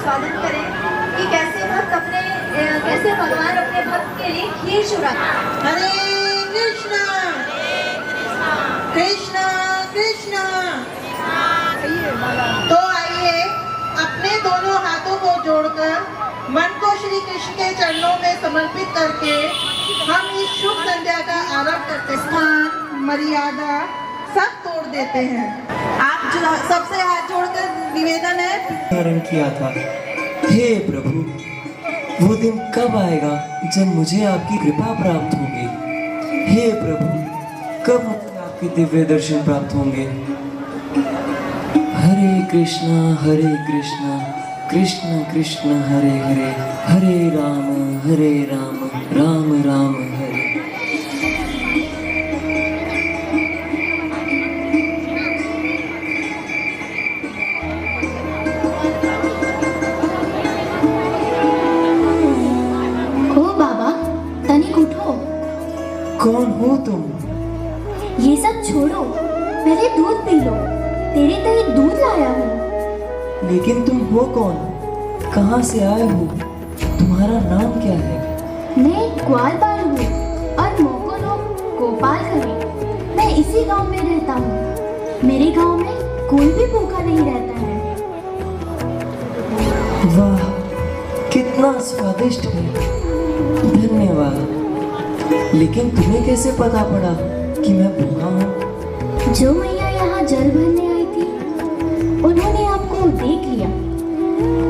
आस्वादन करें कि कैसे भगवान अपने भक्त के लिए खीर चुराते हैं। हरे कृष्णा कृष्णा कृष्णा। तो आइए अपने दोनों हाथों को जोड़कर मन को श्री कृष्ण के चरणों में समर्पित करके हम इस शुभ संध्या का आरंभ करते। स्थान मर्यादा सब तोड़ देते हैं। आप जो सबसे हाथ जोड़कर निवेदन है धारण किया था। हे प्रभु, वो दिन कब आएगा जब मुझे आपकी कृपा प्राप्त होगी? हे प्रभु, कब मुझे आपके दिव्य दर्शन प्राप्त होंगे? हरे कृष्णा कृष्ण कृष्ण हरे हरे, हरे राम राम राम हरे। कौन हो तुम? ये सब छोड़ो, पहले दूध पी लो। तेरे लिए दूध लाया हूँ। लेकिन तुम हो कौन? कहाँ से आए हो? तुम्हारा नाम क्या है? मैं ग्वालपाल हूँ और मोको लोग गोपाल कहे। मैं इसी गांव में रहता हूँ। मेरे गांव में कोई भी भूखा नहीं रहता है। वाह, कितना स्वादिष्ट है। धन्यवाद। लेकिन तुम्हें कैसे पता पड़ा कि मैं भूखा हूँ? जो मैया यहाँ जल भरने आई थी, उन्होंने आपको देख लिया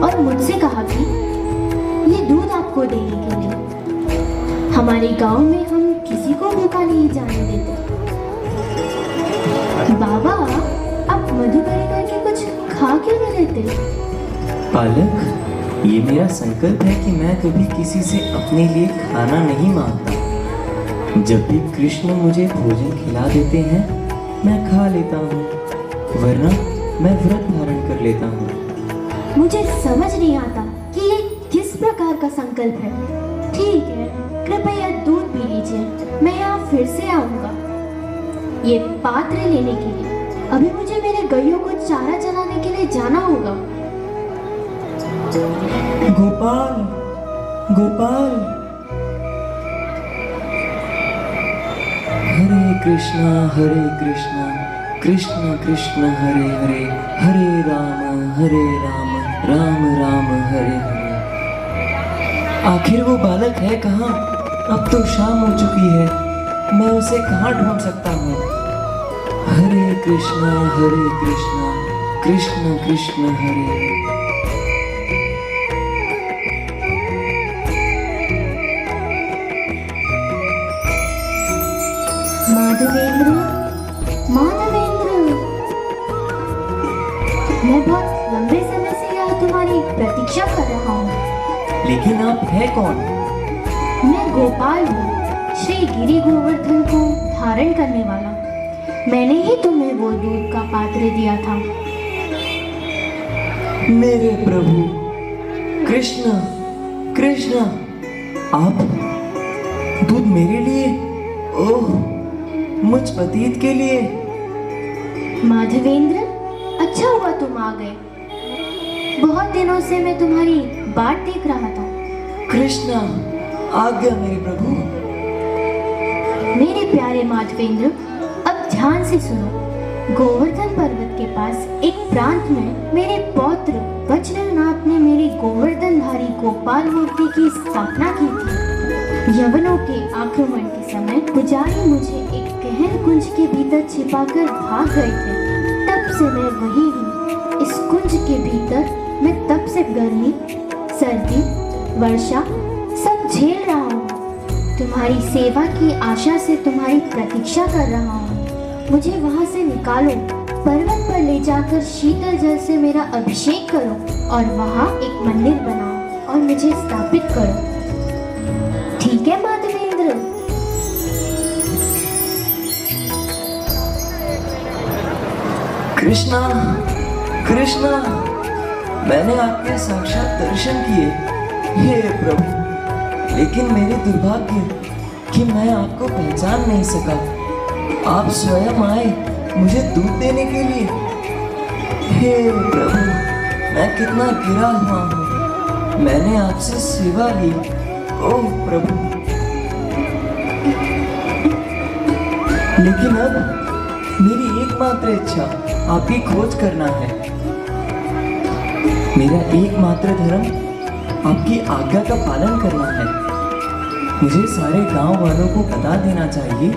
और मुझसे कहा कि ये दूध आपको देने के लिए। हमारे गांव में हम किसी को भूखा नहीं जाने देते। बाबा, आप मधुकरी करके कुछ खा क्यों नहीं लेते? बालक, ये मेरा संकल्प है कि मैं कभी किसी से अपने लिए खाना नहीं मांगता। जब भी कृष्ण मुझे भोजन खिला देते हैं, मैं खा लेता हूँ, वरना मैं व्रत धारण कर लेता हूँ। मुझे समझ नहीं आता कि ये किस प्रकार का संकल्प है। ठीक है, कृपया दूध पी लीजिए। मैं यहाँ फिर से आऊँगा ये पात्र लेने के लिए। अभी मुझे मेरे गैयों को चारा चलाने के लिए जाना होगा। गोपाल, गोपाल। हरे कृष्णा कृष्ण कृष्ण हरे हरे, हरे राम राम राम हरे हरे। आखिर वो बालक है कहाँ? अब तो शाम हो चुकी है, मैं उसे कहाँ ढूंढ सकता हूँ? हरे कृष्णा कृष्ण कृष्ण हरे हरे। माधवेंद्र, माधवेंद्र, मैं बहुत लंबे समय से यहाँ तुम्हारी प्रतीक्षा कर रहा हूँ। लेकिन आप है कौन? मैं गोपाल हूँ, श्री गिरि गोवर्धन को धारण करने वाला। मैंने ही तुम्हें वो दूध का पात्र दिया था। मेरे प्रभु कृष्ण, कृष्ण, आप दूध मेरे लिए? ओह, मुझ पतित के लिए। माधवेंद्र, अच्छा हुआ तुम आ गए। बहुत दिनों से मैं तुम्हारी बाट देख रहा था। कृष्णा, आज्ञा मेरे प्रभु। मेरे प्यारे माधवेंद्र, अब ध्यान से सुनो। गोवर्धन पर्वत के पास एक प्रांत में मेरे पौत्र वज्रनाथ ने मेरी गोवर्धनधारी गोपाल मूर्ति की स्थापना की थी। यवनों के आक्रमण के समय पुजारी मुझे एक गहन कुंज के भीतर छिपाकर भाग गए थे। तब से मैं वही हूँ। इस कुंज के भीतर मैं तब से गर्मी, सर्दी, वर्षा सब झेल रहा हूँ। तुम्हारी सेवा की आशा से तुम्हारी प्रतीक्षा कर रहा हूँ। मुझे वहाँ से निकालो, पर्वत पर ले जाकर शीतल जल से मेरा अभिषेक करो और वहाँ एक मंदिर बनाओ और मुझे स्थापित करो। ठीक है माधवेंद्र? कृष्णा, कृष्णा, मैंने आपके साक्षात दर्शन किए, हे प्रभु। लेकिन मेरे दुर्भाग्य कि मैं आपको पहचान नहीं सका। आप स्वयं आए मुझे दूध देने के लिए। हे प्रभु, मैं कितना गिरा हुआ हूँ। मैंने आपसे सेवा ली। ओह प्रभु, लेकिन अब मेरी एकमात्र इच्छा आपकी खोज करना है। मेरा एकमात्र धर्म आपकी आज्ञा का पालन करना है। मुझे सारे गांव वालों को बता देना चाहिए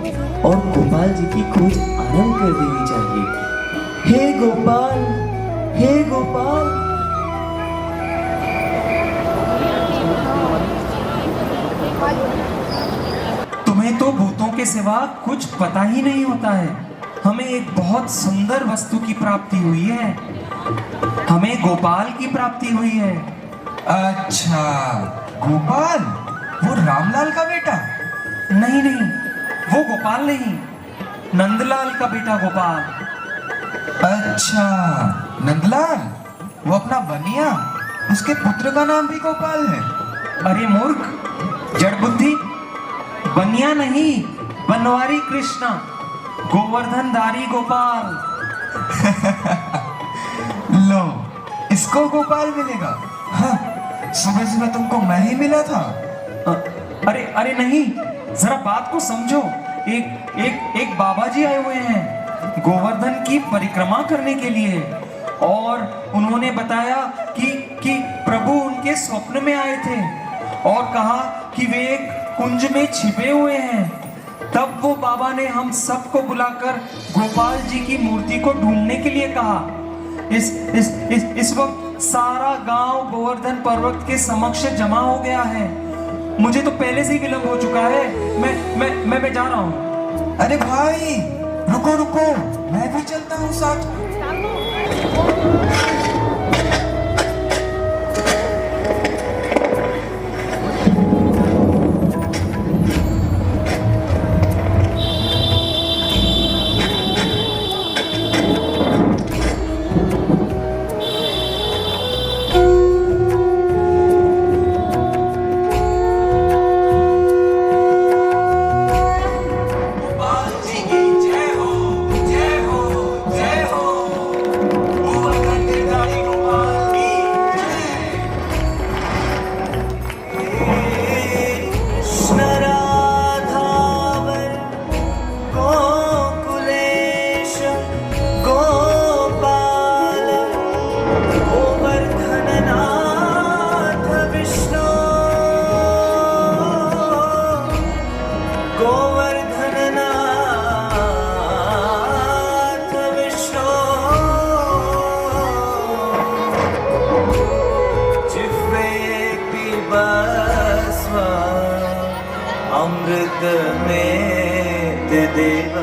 और गोपाल जी की खोज आरंभ कर देनी चाहिए। हे गोपाल, हे गोपाल। तुम्हें तो भूतों के सिवा कुछ पता ही नहीं होता है। हमें एक बहुत सुंदर वस्तु की प्राप्ति हुई है। हमें गोपाल की प्राप्ति हुई है। अच्छा, गोपाल, वो रामलाल का बेटा? नहीं नहीं, वो गोपाल नहीं, नंदलाल का बेटा गोपाल। अच्छा, नंदलाल, वो अपना बनिया, उसके पुत्र का नाम भी गोपाल है। अरे मूर्ख, जड़ बुद्धि, बनिया नहीं, बनवारी कृष्णा, गोवर्धनधारी गोपाल। लो, इसको गोपाल मिलेगा। हाँ, सुबह सुबह तुमको मैं ही मिला था। अरे अरे नहीं, जरा बात को समझो। एक बाबा जी आए हुए हैं गोवर्धन की परिक्रमा करने के लिए, और उन्होंने बताया कि प्रभु उनके स्वप्न में आए थे और कहा कि वे एक कुंज में छिपे हुए हैं। तब वो बाबा ने हम सबको बुलाकर गोपाल जी की मूर्ति को ढूंढने के लिए कहा। इस वक्त सारा गांव गोवर्धन पर्वत के समक्ष जमा हो गया है। मुझे तो पहले से ही विलंब हो चुका है। मैं जा रहा हूँ। अरे भाई, रुको रुको, मैं भी चलता हूँ साथ। अमृत में देव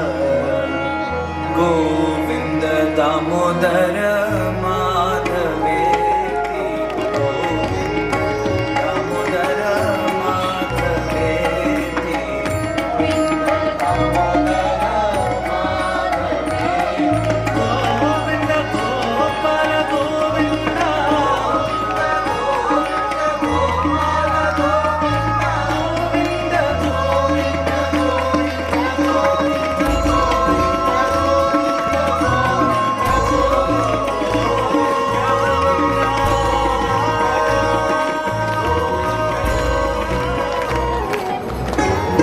गोविंद दामोदर माधवेति, गोविंद दामोदर माधवेति, गोविंद दामोदर माधवेति, गोविंद गोपाल गोविंद,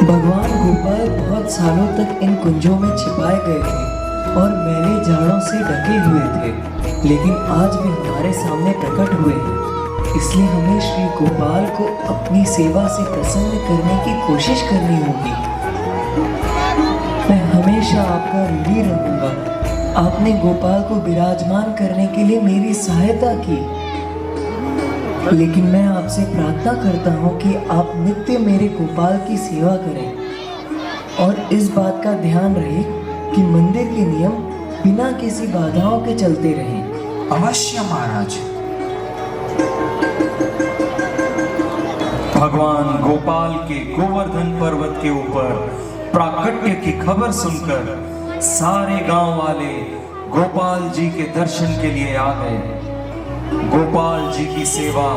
भगवान गोपाल बहुत सालों तक इन कुंजों में छिपाए गए थे और मैले झाड़ों से ढके हुए थे, लेकिन आज वे हमारे सामने प्रकट हुए हैं। इसलिए हमें श्री गोपाल को अपनी सेवा से प्रसन्न करने की कोशिश करनी होगी। मैं हमेशा आपका ऋणी रहूंगा। आपने गोपाल को विराजमान करने के लिए मेरी सहायता की, लेकिन मैं आपसे प्रार्थना करता हूँ कि आप नित्य मेरे गोपाल की सेवा करें और इस बात का ध्यान रहे कि मंदिर के नियम बिना किसी बाधाओं के चलते रहें। अवश्य महाराज। भगवान गोपाल के गोवर्धन पर्वत के ऊपर प्राकट्य की खबर सुनकर सारे गांव वाले गोपाल जी के दर्शन के लिए आ गए। गोपाल जी की सेवा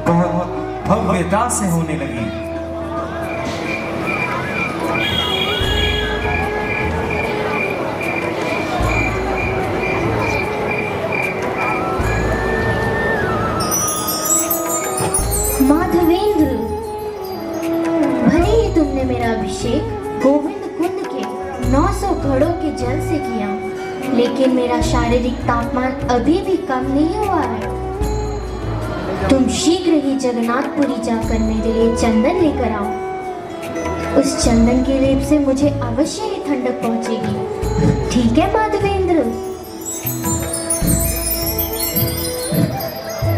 बहुत भव्यता से होने लगी। माधवेंद्र, भले ही तुमने मेरा अभिषेक गोविंद कुंड के 900 घड़ों के जल से किया, लेकिन मेरा शारीरिक तापमान अभी भी कम नहीं हुआ है। तुम शीघ्र ही जगन्नाथपुरी जाकर मेरे लिए चंदन लेकर आओ। उस चंदन के लेप से मुझे अवश्य ही ठंडक पहुंचेगी। ठीक है माधवेंद्र?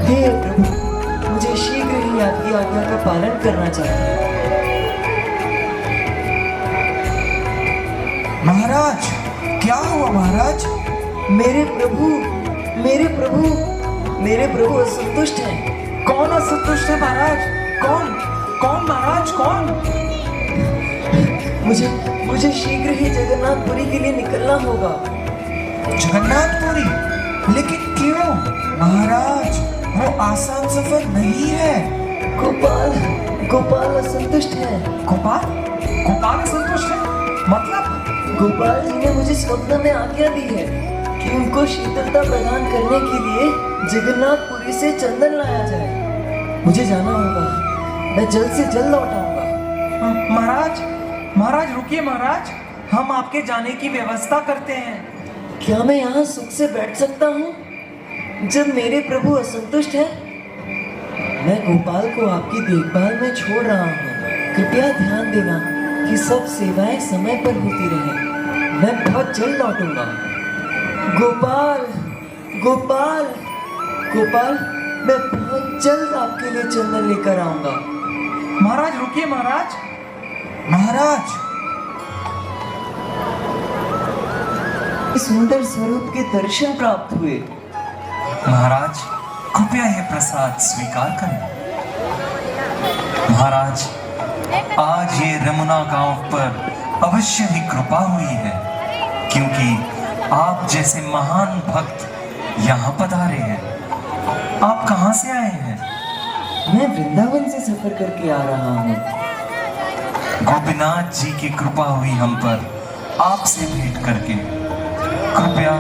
हे प्रभु, मुझे शीघ्र ही आपकी आज्ञा का पालन करना चाहिए। महाराज, क्या हुआ महाराज? मेरे प्रभु, मेरे प्रभु, मेरे प्रभु असंतुष्ट हैं। कौन असंतुष्ट है महाराज? कौन कौन महाराज, कौन? मुझे शीघ्र ही जगन्नाथपुरी के लिए निकलना होगा। जगन्नाथपुरी? लेकिन क्यों महाराज? वो आसान सफर नहीं है। गोपाल, गोपाल असंतुष्ट है। गोपाल? गोपाल असंतुष्ट है? मतलब? गोपाल जी ने मुझे स्वप्न में आज्ञा दी है कि उनको शीतलता प्रदान करने के लिए जगन्नाथपुरी से चंदन लाया जाए। मुझे जाना होगा, मैं जल्द से जल्द लौट आऊंगा। महाराज, महाराज रुकिए महाराज, हम आपके जाने की व्यवस्था करते हैं। क्या मैं यहाँ सुख से बैठ सकता हूँ जब मेरे प्रभु असंतुष्ट है? मैं गोपाल को आपकी देखभाल में छोड़ रहा हूँ। कृपया ध्यान देना कि सब सेवाएं समय पर होती रहे। मैं बहुत जल्द लौटूंगा। गोपाल, गोपाल, गोपाल, मैं बहुत जल्द आपके लिए चंदन लेकर आऊंगा। महाराज रुकिए महाराज। महाराज, इस सुंदर स्वरूप के दर्शन प्राप्त हुए। महाराज कृपया यह प्रसाद स्वीकार करें। महाराज, आज ये रमुना गांव पर अवश्य ही कृपा हुई है, क्योंकि आप जैसे महान भक्त यहाँ पधारे हैं। आप कहाँ से आए हैं? मैं वृंदावन से सफर करके आ रहा हूँ। गोपीनाथ जी की कृपा हुई हम पर आपसे भेंट करके। कृपया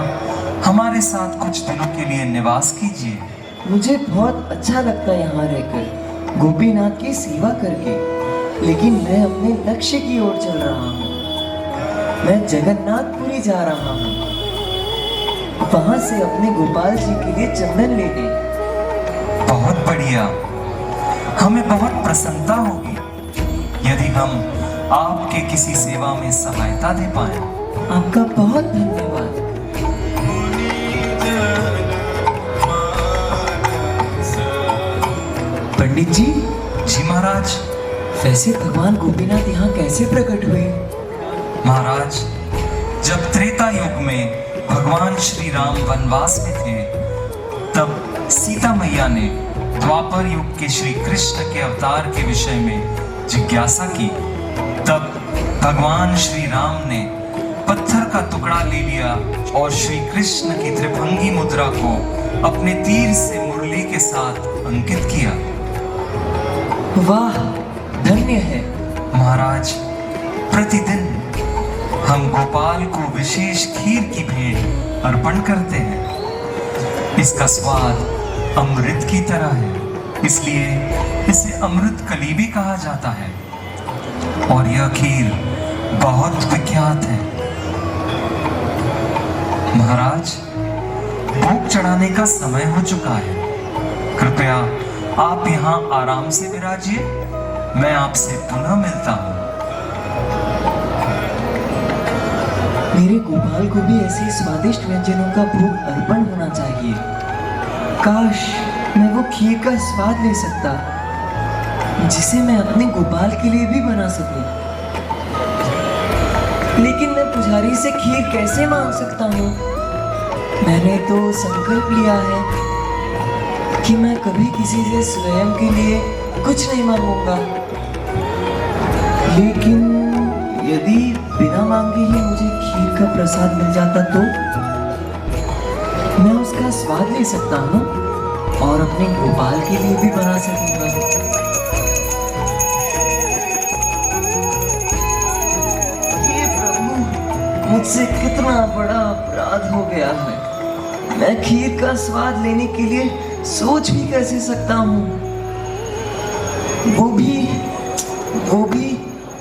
हमारे साथ कुछ दिनों के लिए निवास कीजिए। मुझे बहुत अच्छा लगता है यहाँ रहकर, गोपीनाथ की सेवा करके, लेकिन मैं अपने लक्ष्य की ओर चल रहा हूँ। मैं जगन्नाथपुरी जा रहा हूँ, वहां से अपने गोपाल जी के लिए चंदन लेने। बहुत बढ़िया, हमें बहुत प्रसन्नता होगी यदि हम आपके किसी सेवा में सहायता दे पाए। आपका बहुत धन्यवाद। पंडित जी। जी महाराज। वैसे भगवान गोपीनाथ यहाँ कैसे प्रकट हुए? महाराज, जब त्रेता युग में भगवान श्री राम वनवास में थे, तब सीता मैया ने द्वापर युग के श्री कृष्ण के अवतार के विषय में जिज्ञासा की। तब भगवान श्री राम ने पत्थर का टुकड़ा ले लिया और श्री कृष्ण की त्रिभंगी मुद्रा को अपने तीर से मुरली के साथ अंकित किया। वाह, धन्य है। महाराज, प्रतिदिन हम गोपाल को विशेष खीर की भेंट अर्पण करते हैं। इसका स्वाद अमृत की तरह है, इसलिए इसे अमृत कली भी कहा जाता है। और यह खीर बहुत विख्यात है। महाराज, भोग चढ़ाने का समय हो चुका है। कृपया आप यहाँ आराम से विराजिए, मैं आपसे पुनः मिलता हूँ। मेरे गोपाल को भी ऐसे स्वादिष्ट व्यंजनों का भोग अर्पण होना चाहिए। काश मैं वो खीर का स्वाद ले सकता, जिसे मैं अपने गोपाल के लिए भी बना सकूं। लेकिन मैं पुजारी से खीर कैसे मांग सकता हूँ? मैंने तो संकल्प लिया है कि मैं कभी किसी से स्वयं के लिए कुछ नहीं मांगूंगा। लेकिन यदि बिना मांगे ही मुझे खीर का प्रसाद मिल जाता तो मैं उसका स्वाद ले सकता हूँ और अपने गोपाल के लिए भी बना सकूंगा। हे प्रभु, मुझसे कितना बड़ा अपराध हो गया है। मैं खीर का स्वाद लेने के लिए सोच भी कैसे सकता हूँ? वो भी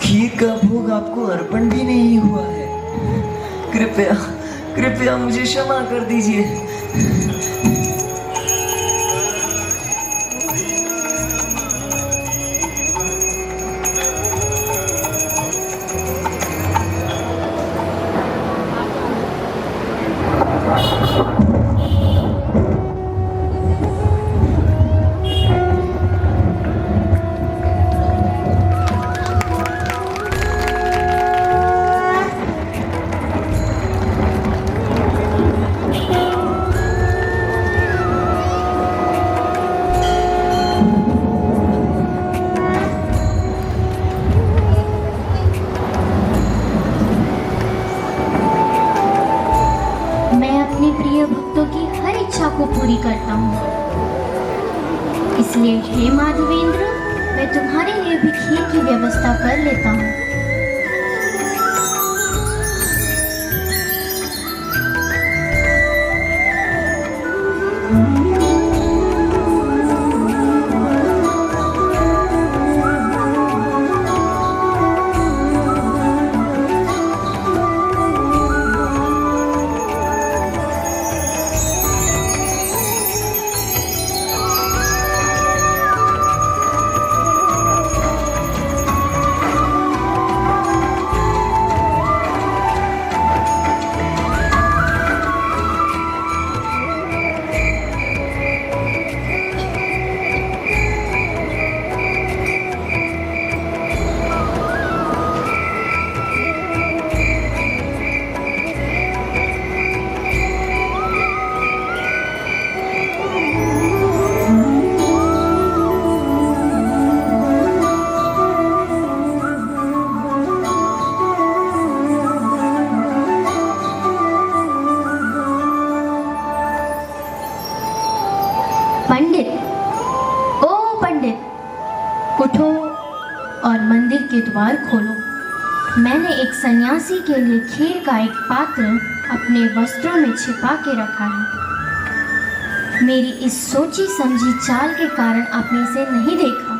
खीर का भोग आपको अर्पण भी नहीं हुआ है। कृपया कृपया मुझे क्षमा कर दीजिए। मैं अपने प्रिय भक्तों की हर इच्छा को पूरी करता हूँ, इसलिए हे माधवेंद्र, मैं तुम्हारे लिए भी खीर की व्यवस्था कर लेता हूँ। पंडित, ओ पंडित, उठो और मंदिर के द्वार खोलो। मैंने एक सन्यासी के लिए खीर का एक पात्र अपने वस्त्रों में छिपा के रखा है। मेरी इस सोची समझी चाल के कारण आपने इसे नहीं देखा।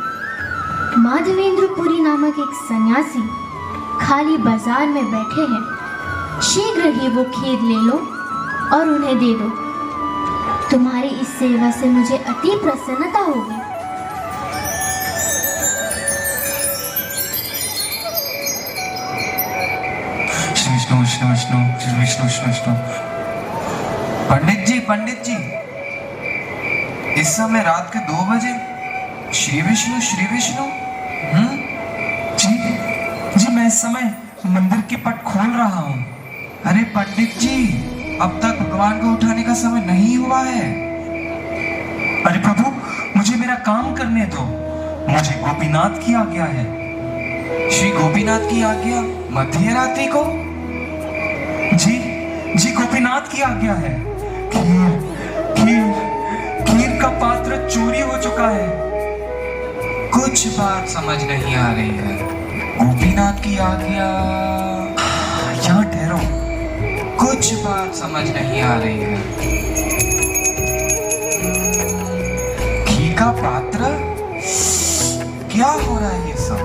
माधवेंद्रपुरी नामक एक सन्यासी खाली बाजार में बैठे हैं। शीघ्र ही वो खीर ले लो और उन्हें दे दो। तुम्हारी इस सेवा से मुझे अति प्रसन्नता होगी। श्री विष्णु विष्णु विष्णु श्री विष्णु विष्णु विष्णु। पंडित जी, इस समय रात के 2 बजे श्री विष्णु जी मैं इस समय मंदिर के पट खोल रहा हूँ। अरे पंडित जी, अब तक भगवान को उठाने का समय नहीं हुआ है। अरे प्रभु, मुझे मेरा काम करने दो। मुझे गोपीनाथ की आज्ञा है। श्री गोपीनाथ की आज्ञा मध्य रात्रि को? जी गोपीनाथ की आज्ञा है। खीर का पात्र चोरी हो चुका है। कुछ बात समझ नहीं आ रही है। गोपीनाथ की आज्ञा, यहाँ ठहरो। कुछ बात समझ नहीं आ रही है। घी का पात्र, क्या हो रहा है ये सब?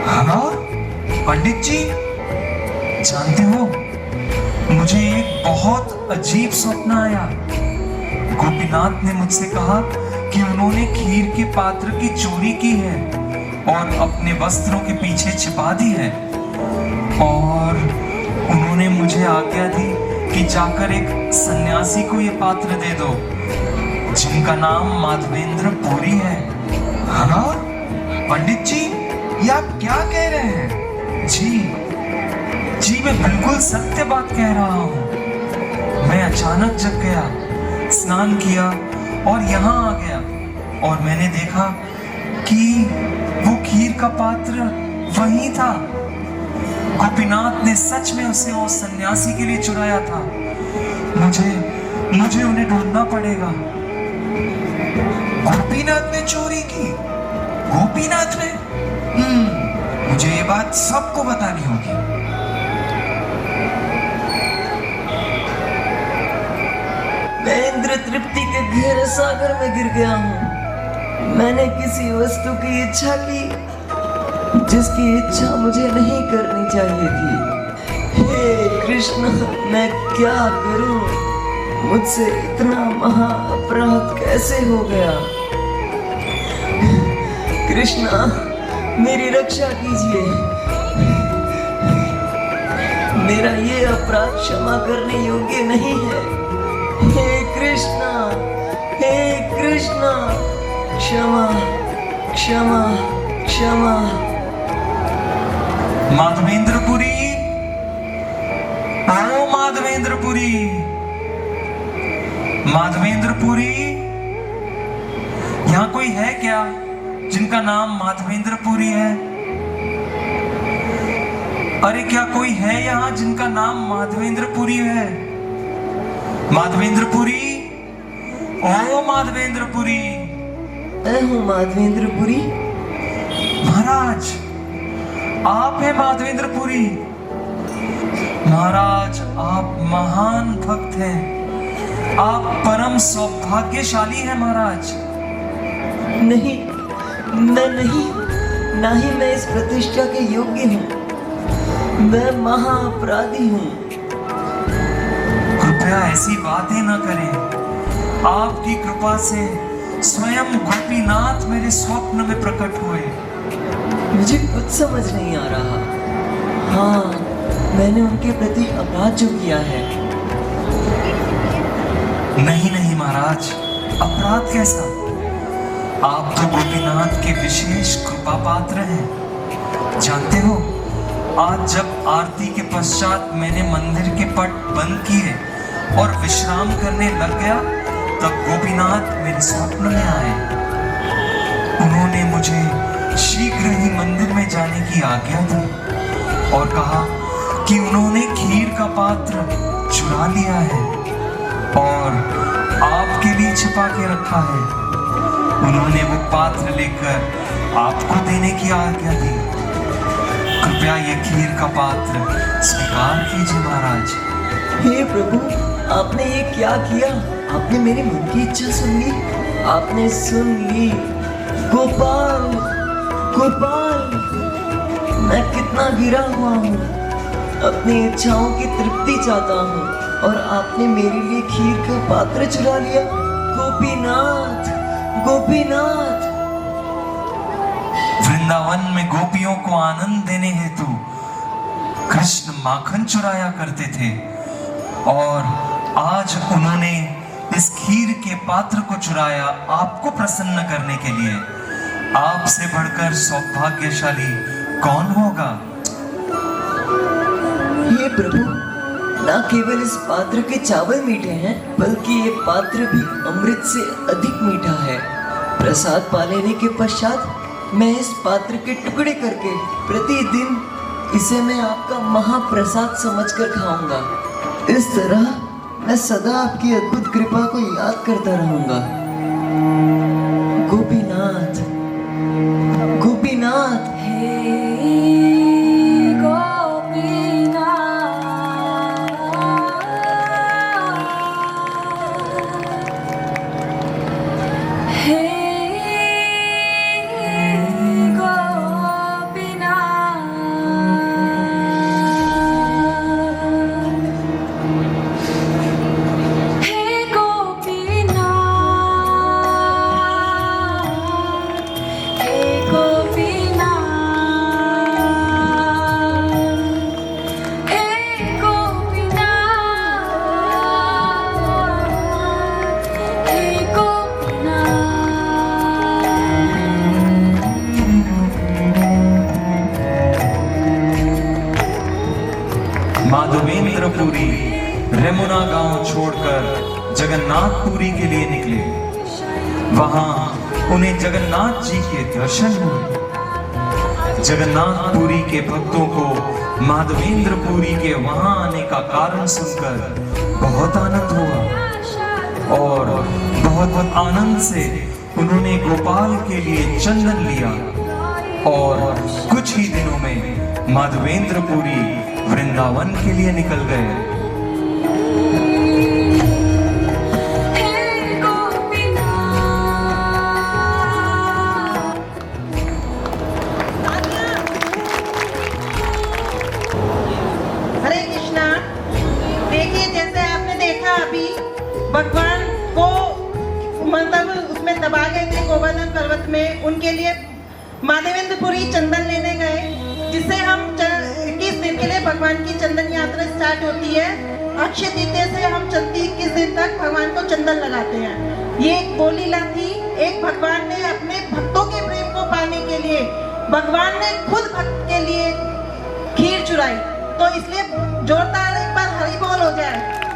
हाँ पंडित जी, जानते हो, मुझे एक बहुत अजीब स्वप्न आया। गोपीनाथ ने मुझसे कहा कि उन्होंने खीर के पात्र की चोरी की है और अपने वस्त्रों के पीछे छिपा दी है, और उन्होंने मुझे आज्ञा दी कि जाकर एक सन्यासी को ये पात्र दे दो, जिनका नाम माधवेंद्रपुरी है। हाँ पंडित जी, ये आप क्या कह रहे हैं? जी मैं बिल्कुल सत्य बात कह रहा हूँ। मैं अचानक जग गया, स्नान किया और यहाँ आ गया, और मैंने देखा कि वो खीर का पात्र वही था। गोपीनाथ ने सच में उसे उस सन्यासी के लिए चुराया था। मुझे उन्हें ढूंढना पड़ेगा। गोपीनाथ ने चोरी की? गोपीनाथ ने? मुझे ये बात सबको बतानी होगी। मैं इंद्र तृप्ति के गहरे सागर में गिर गया हूँ। मैंने किसी वस्तु की इच्छा की जिसकी इच्छा मुझे नहीं करनी चाहिए थी। हे कृष्ण, मैं क्या करूं? मुझसे इतना महा अपराध कैसे हो गया? कृष्णा, मेरी रक्षा कीजिए। मेरा ये अपराध क्षमा करने योग्य नहीं है। हे कृष्णा, हे कृष्णा, क्षमा क्षमा क्षमा। माधवेंद्रपुरी, आओ माधवेंद्रपुरी, माधवेंद्रपुरी, यहाँ कोई है क्या जिनका नाम माधवेंद्रपुरी है? अरे क्या कोई है यहाँ जिनका नाम माधवेंद्रपुरी है? माधवेंद्रपुरी, ओ माधवेंद्रपुरी। मैं हूँ माधवेंद्रपुरी। महाराज, आप हैं माधवेंद्रपुरी। महाराज, आप महान भक्त हैं। आप परम सौभाग्यशाली हैं महाराज। नहीं, मैं नहीं, ना ही मैं इस प्रतिष्ठा के योग्य हूँ। मैं महाअपराधी हूँ। कृपया ऐसी बातें न करें। आपकी कृपा से स्वयं गोपीनाथ मेरे स्वप्न में प्रकट हुए। मुझे कुछ समझ नहीं आ रहा। हाँ, मैंने उनके प्रति अपराध जो किया है। नहीं नहीं महाराज, अपराध कैसा? आप तो गोपीनाथ के विशेष कृपा पात्र हैं। जानते हो, आज जब आरती के पश्चात मैंने मंदिर के पट बंद किए और विश्राम करने लग गया, तब गोपीनाथ मेरे स्वप्न में आए। उन्होंने मुझे शीघ्र ही मंदिर में जाने की आज्ञा दी और कहा कि उन्होंने खीर का पात्र चुरा लिया है और आपके लिए छिपा के रखा है। उन्होंने वो पात्र लेकर आपको देने की आज्ञा दी। कृपया ये खीर का पात्र स्वीकार कीजिए महाराज। हे प्रभु, आपने ये क्या किया? आपने मेरे मन की इच्छा सुन ली। आपने सुन ली। गोपाल, गोपाल, मैं कितना गिरा हुआ हूँ। अपनी इच्छाओं की तृप्ति चाहता हूँ और आपने मेरे लिए खीर का पात्र चुरा लिया। गोपीनाथ, गोपीनाथ। वृंदावन में गोपियों को आनंद देने हेतु कृष्ण माखन चुराया करते थे और आज उन्होंने इस खीर के पात्र को चुराया आपको प्रसन्न करने के लिए। आपसे बढ़कर सौभाग्यशाली कौन होगा? हे प्रभु, न केवल इस पात्र के चावल मीठे हैं, बल्कि ये पात्र भी अमृत से अधिक मीठा है। प्रसाद पा लेने के पश्चात मैं इस पात्र के टुकड़े करके प्रतिदिन इसे मैं आपका महाप्रसाद समझकर खाऊंगा। इस तरह मैं सदा आपकी अद्भुत कृपा को याद करता रहूंगा। गोपीनाथ, गोपीनाथ। माधवेंद्रपुरी रेमुना गांव छोड़कर जगन्नाथपुरी के लिए निकले। वहां उन्हें जगन्नाथ जी के दर्शन हुए। जगन्नाथपुरी के भक्तों को माधवेंद्रपुरी के वहां आने का कारण सुनकर बहुत आनंद हुआ और बहुत आनंद से उन्होंने गोपाल के लिए चंदन लिया और कुछ ही दिनों में माधवेंद्रपुरी वृंदावन के लिए निकल गए। भगवान को मतलब उसमें दबा गए थे गोवर्धन पर्वत में, उनके लिए माधवेंद्रपुरी चंदन लेने गए, जिससे हम 21 दिन के लिए भगवान की चंदन यात्रा स्टार्ट होती है। अक्षय तृतीया से हम 21 दिन तक भगवान को चंदन लगाते हैं। ये एक वो लीला थी, एक भगवान ने अपने भक्तों के प्रेम को पाने के लिए भगवान ने खुद भक्त के लिए खीर चुराई। तो इसलिए जोरदार एक बार हरि बोल हो जाए।